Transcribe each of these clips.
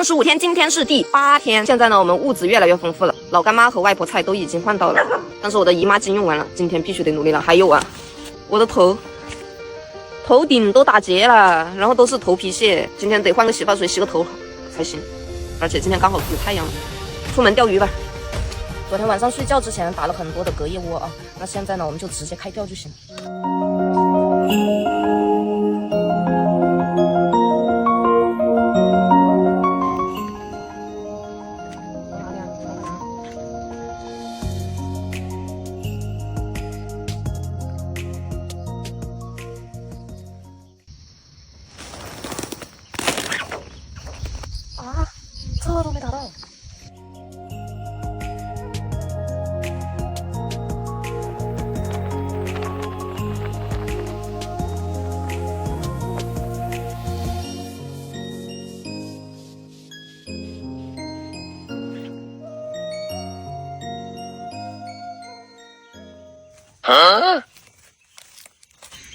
15天，今天是第8天。现在呢，我们物资越来越丰富了，老干妈和外婆菜都已经换到了，但是我的姨妈巾用完了，今天必须得努力了。还有啊，我的头顶都打结了，然后都是头皮屑，今天得换个洗发水洗个头才行。而且今天刚好有太阳了，出门钓鱼吧。昨天晚上睡觉之前打了很多的隔夜窝啊，那现在呢，我们就直接开钓就行。啊，这都没打到。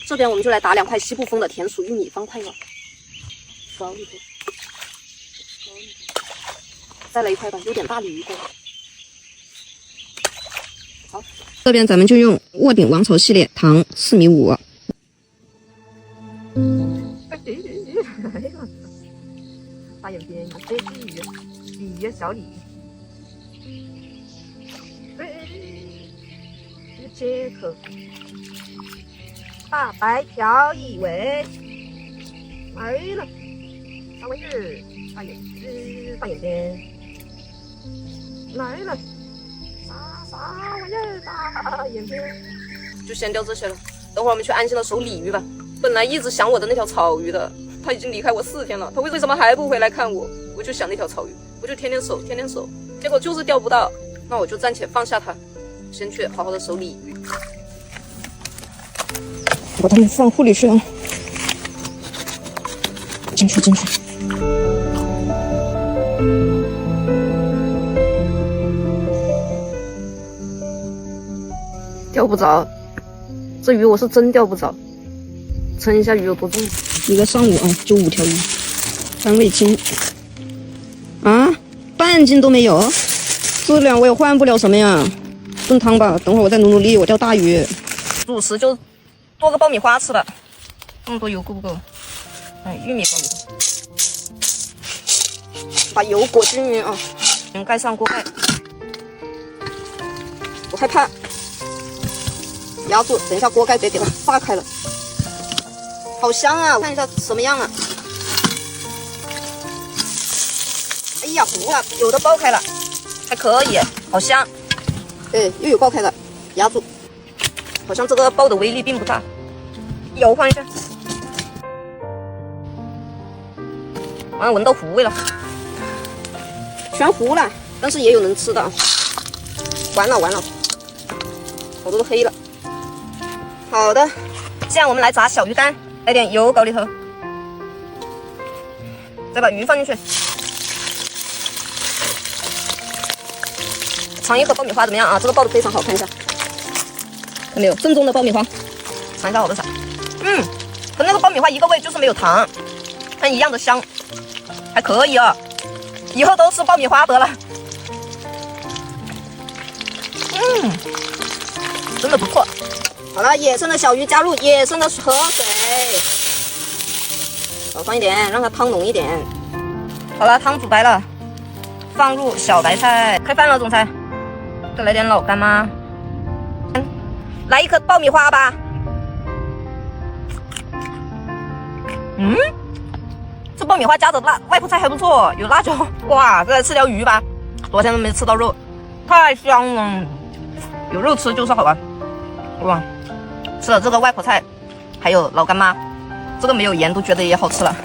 这边我们就来打2块西部风的甜薯玉米方块了，少一点，再来1块吧，有点大鲤鱼锅。好，这边咱们就用卧顶王朝系列糖4.5米。大眼边，鲤鱼小鲤鱼，接口。大白条1尾，来了，大尾儿，大眼睛，来了，啥玩意儿，大眼睛，就先钓这些了。等会儿我们去安心的守鲤鱼吧。本来一直想我的那条草鱼的，它已经离开我4天了，它为什么还不回来看我？我就想那条草鱼，我就天天守，结果就是钓不到。那我就暂且放下它，先去好好的守鲤鱼。把它们放护理去啊！进去。钓不着，这鱼我是真钓不着。称一下鱼有多重？一个上午啊，就5条鱼，单位斤啊，半斤都没有。这2我也换不了什么呀，炖汤吧。等会儿我再努力，我钓大鱼。主食就做个爆米花吃了，这么多油够不够？玉米爆米花，把油裹均匀啊，盖上锅盖。我害怕压住，等一下锅盖得给它炸开了。好香啊！我看一下什么样啊？哎呀，糊了，有的爆开了，还可以，好香。对，又有爆开了，压住。好像这个爆的威力并不大，油换一下。完了，闻到糊味了，全糊了，但是也有能吃的。完了，好多都黑了。好的，这样我们来炸小鱼干，来点油搞里头，再把鱼放进去。尝一口爆米花怎么样啊？这个爆的非常好，看一下。看没有，正宗的爆米花，尝一下好不好？和那个爆米花一个味，就是没有糖，但一样的香，还可以啊。以后都吃爆米花得了。真的不错。好了，野生的小鱼加入野生的河水，少放一点，让它汤浓一点。好了，汤煮白了，放入小白菜，开饭了，总裁。再来点老干妈。来一颗爆米花吧。这爆米花加的外婆菜还不错，有辣椒。哇，再来吃条鱼吧，昨天都没吃到肉，太香了。有肉吃就是好玩。哇，吃了这个外婆菜，还有老干妈，这个没有盐都觉得也好吃了。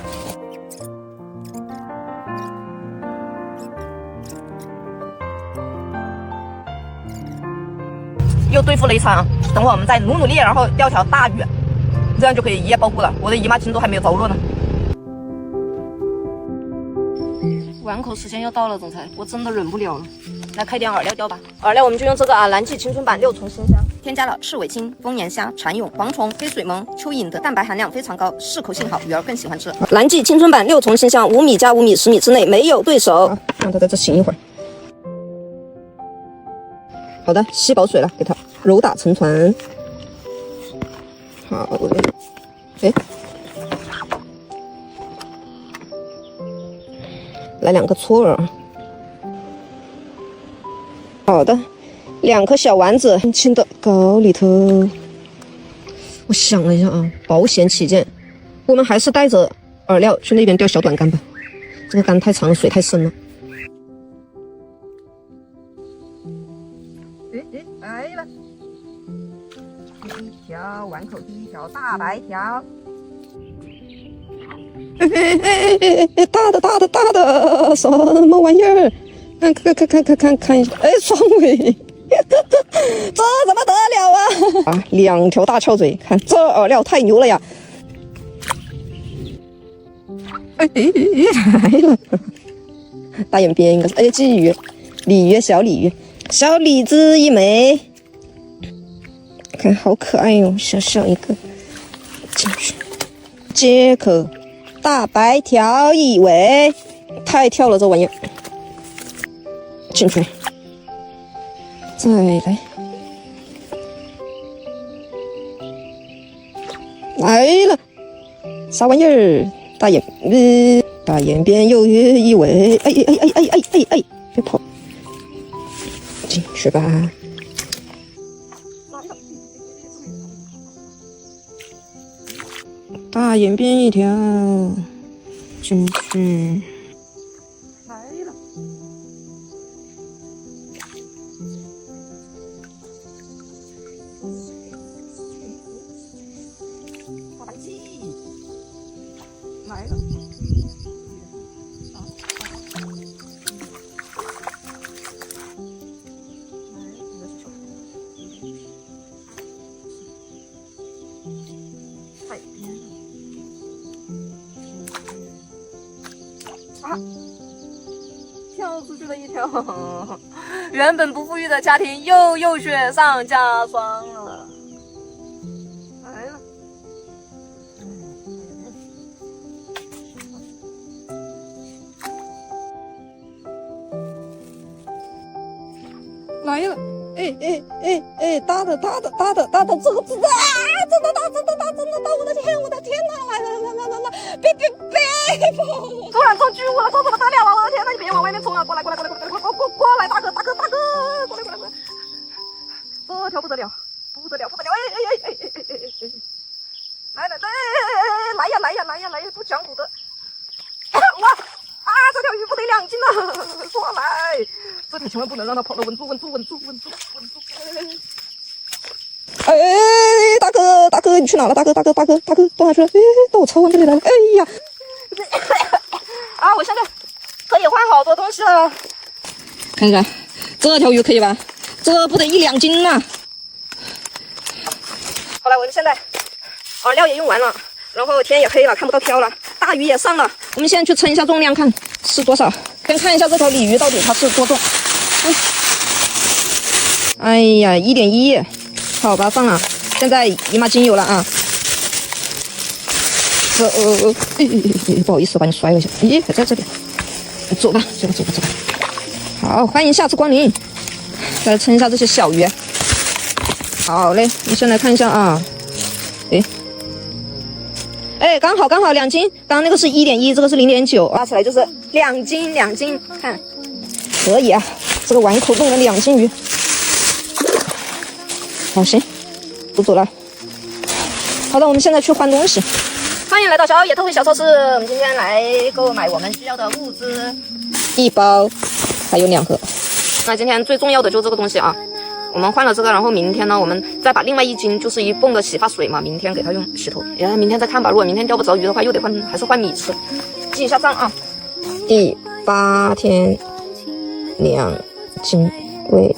又对付了一场，等会儿我们再努力，然后钓条大鱼，这样就可以一夜暴富了。我的姨妈巾都还没有着落呢。碗口时间又到了，总裁，我真的忍不了了，来开点饵料钓吧。饵料我们就用这个蓝记青春版6重新香。添加了赤尾青、丰年虾、蚕蛹、蝗虫、黑水虻、蚯蚓的蛋白含量非常高，适口性好，鱼儿更喜欢吃。蓝记青春版6重新香，5米加5米10米之内没有对手。让它在这醒一会儿。好的，吸饱水了，给它揉打成团。好嘞，哎，来2个搓耳。好的，2颗小丸子轻轻的搞里头。我想了一下啊，保险起见，我们还是带着饵料去那边钓小短竿吧。这个竿太长，水太深了。来了，第一条碗口第1条大白条。大的，什么玩意儿？看一下，哎，双尾，这怎么得了啊？2条大翘嘴，看这饵料太牛了呀！来了，大眼边应该是鲫鱼、鲤鱼、小鲤鱼，小李子1枚，看好可爱哟，小小一个，进去，接口，大白条1尾，太跳了这玩意儿。进去，再来了，啥玩意儿？大眼边鱿鱼1尾，哎，别跑，进去吧。大眼边1条，进去。来了。大鸡来了，海边啊，跳出去了1条，原本不富裕的家庭又雪上加霜了。来了。来了，大的，这个真的大，我的天哪，来，别，突然中巨物了，这怎么得了啊？我的天哪，你别往外面冲啊，过来，大哥，过来，这条不得了，来呀，不讲武德，哇！这条鱼不得2斤了，过来！这条千万不能让它跑了，稳住！哎，大哥，你去哪了？大哥，到哪去了？哎，到我超湾这里来了！哎呀，啊，我现在可以换好多东西了。看看这条鱼可以吧？这不得1-2斤呐！好了，我们现在饵料也用完了，然后天也黑了，看不到漂了，大鱼也上了。我们现在去称一下重量，看是多少。先看一下这条鲤鱼到底它是多重。哎呀，1.1，好吧，上了。现在姨妈巾有了啊。不好意思，把你摔了一下。咦，还在这里。走吧。好，欢迎下次光临。再来称一下这些小鱼。好嘞，我们先来看一下啊。刚好2斤，刚刚那个是1.1，这个是0.9，拉起来就是2斤，看，可以啊，这个碗口弄了2斤鱼。好，行，都走了。好的，我们现在去换东西。欢迎来到小野特惠小超市，我们今天来购买我们需要的物资，1包，还有2盒。那今天最重要的就是这个东西啊。我们换了这个，然后明天呢，我们再把另外1斤，就是1泵的洗发水嘛，明天给它用洗头。明天再看吧。如果明天钓不着鱼的话，又得换，还是换米吃。记一下账啊。第8天2斤为